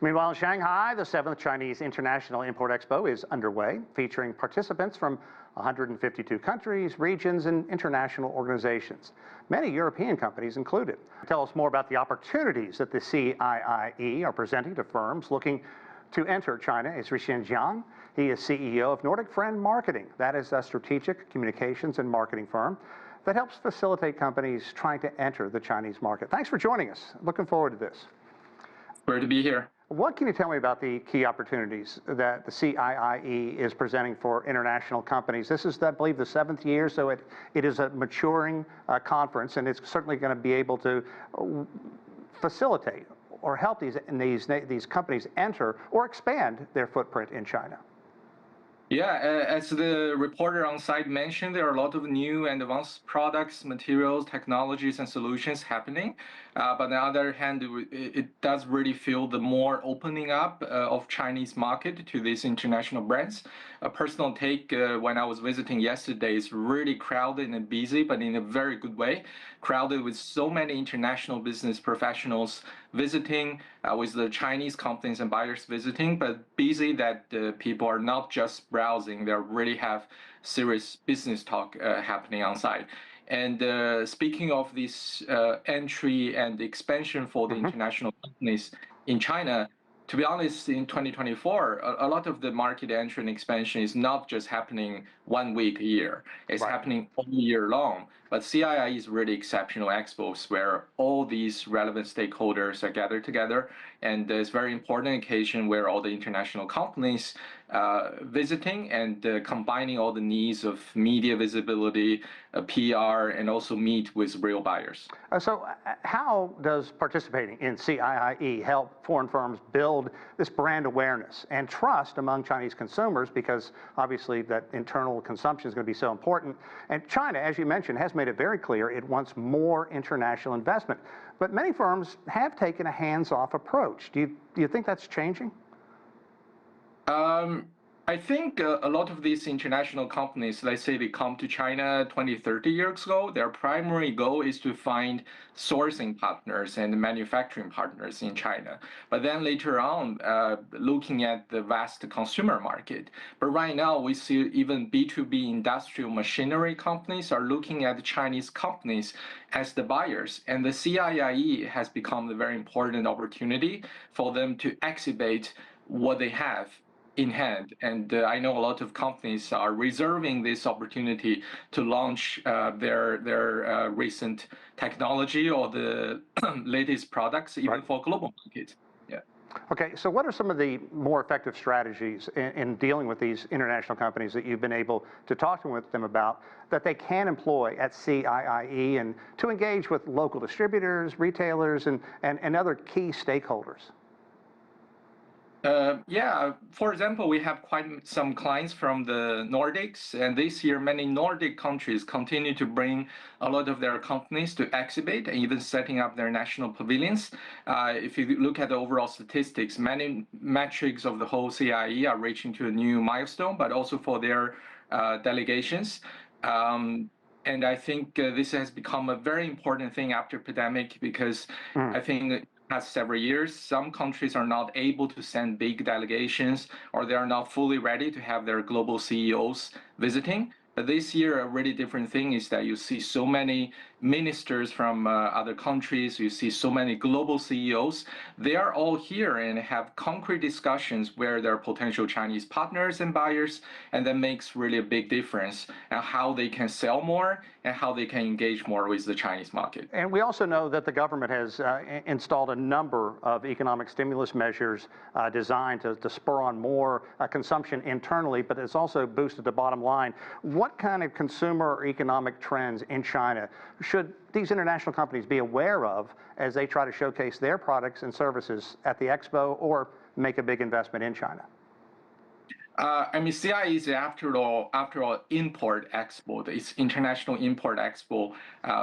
Meanwhile, in Shanghai, the 7th Chinese International Import Expo is underway, featuring participants from 152 countries, regions, and international organizations, many European companies included. Tell us more about the opportunities that the CIIE are presenting to firms looking to enter China is Rixin Jiang. He is CEO of Nordic Friend Marketing. That is a strategic communications and marketing firm that helps facilitate companies trying to enter the Chinese market. Thanks for joining us. Looking forward to this. Great to be here. What can you tell me about the key opportunities that the CIIE is presenting for international companies? This is, I believe, the 7th year, so it is a maturing conference, and it's certainly going to be able to facilitate or help these companies enter or expand their footprint in China. Yeah, as the reporter on site mentioned, there are a lot of new and advanced products, materials, technologies, and solutions happening. But on the other hand, it does really feel the more opening up of Chinese market to these international brands. A personal take when I was visiting yesterday is really crowded and busy, but in a very good way. Crowded with so many international business professionals visiting, with the Chinese companies and buyers visiting, but busy that people are not just browsing, they really have serious business talk happening on site. And speaking of this entry and expansion for the international companies in China, to be honest, in 2024, a lot of the market entry and expansion is not just happening 1 week a year. It's happening all year long. But CIIE is really exceptional expos where all these relevant stakeholders are gathered together. And it's a very important occasion where all the international companies visiting and combining all the needs of media visibility, PR, and also meet with real buyers. So how does participating in CIIE help foreign firms build this brand awareness and trust among Chinese consumers? Because obviously that internal consumption is going to be so important. And China, as you mentioned, has made it very clear it wants more international investment. But many firms have taken a hands-off approach. Do you think that's changing? I think a lot of these international companies, let's say they come to China 20, 30 years ago, their primary goal is to find sourcing partners and manufacturing partners in China. But then later on, looking at the vast consumer market. But right now, we see even B2B industrial machinery companies are looking at Chinese companies as the buyers. And the CIIE has become a very important opportunity for them to exhibit what they have in hand. And I know a lot of companies are reserving this opportunity to launch their recent technology or the latest products, even for global markets. Yeah. Okay, so what are some of the more effective strategies in dealing with these international companies that you've been able to talk with them about that they can employ at CIIE and to engage with local distributors, retailers, and other key stakeholders? Yeah, for example, we have quite some clients from the Nordics, and this year many Nordic countries continue to bring a lot of their companies to exhibit and even setting up their national pavilions. If you look at the overall statistics, many metrics of the whole CIE are reaching to a new milestone, but also for their delegations. And I think this has become a very important thing after pandemic because I think past several years, some countries are not able to send big delegations or they are not fully ready to have their global CEOs visiting. But this year, a really different thing is that you see so many ministers from other countries, you see so many global CEOs. They are all here and have concrete discussions where there are potential Chinese partners and buyers, and that makes really a big difference and how they can sell more and how they can engage more with the Chinese market. And we also know that the government has installed a number of economic stimulus measures designed to spur on more consumption internally, but it's also boosted the bottom line. What kind of consumer or economic trends in China should these international companies be aware of as they try to showcase their products and services at the expo or make a big investment in China? I mean, CIIE is after all, import expo. It's international import expo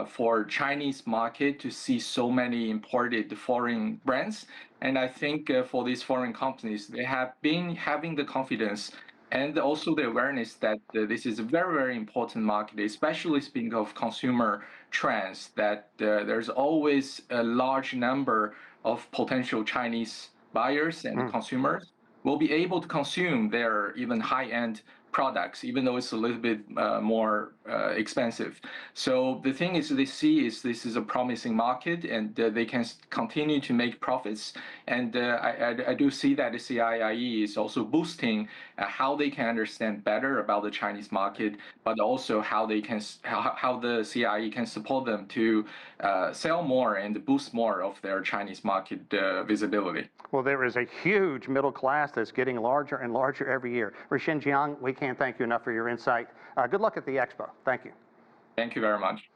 for Chinese market to see so many imported foreign brands. And I think for these foreign companies, they have been having the confidence and also the awareness that this is a very, very important market, especially speaking of consumer trends, that there's always a large number of potential Chinese buyers and consumers will be able to consume their even high-end products, even though it's a little bit more expensive. So the thing is, they see is this is a promising market, and they can continue to make profits. And I do see that the CIIE is also boosting how they can understand better about the Chinese market, but also how they can how the CIIE can support them to sell more and boost more of their Chinese market visibility. Well, there is a huge middle class that's getting larger and larger every year. Rixin Jiang, we can't thank you enough for your insight. Good luck at the expo. Thank you. Thank you very much.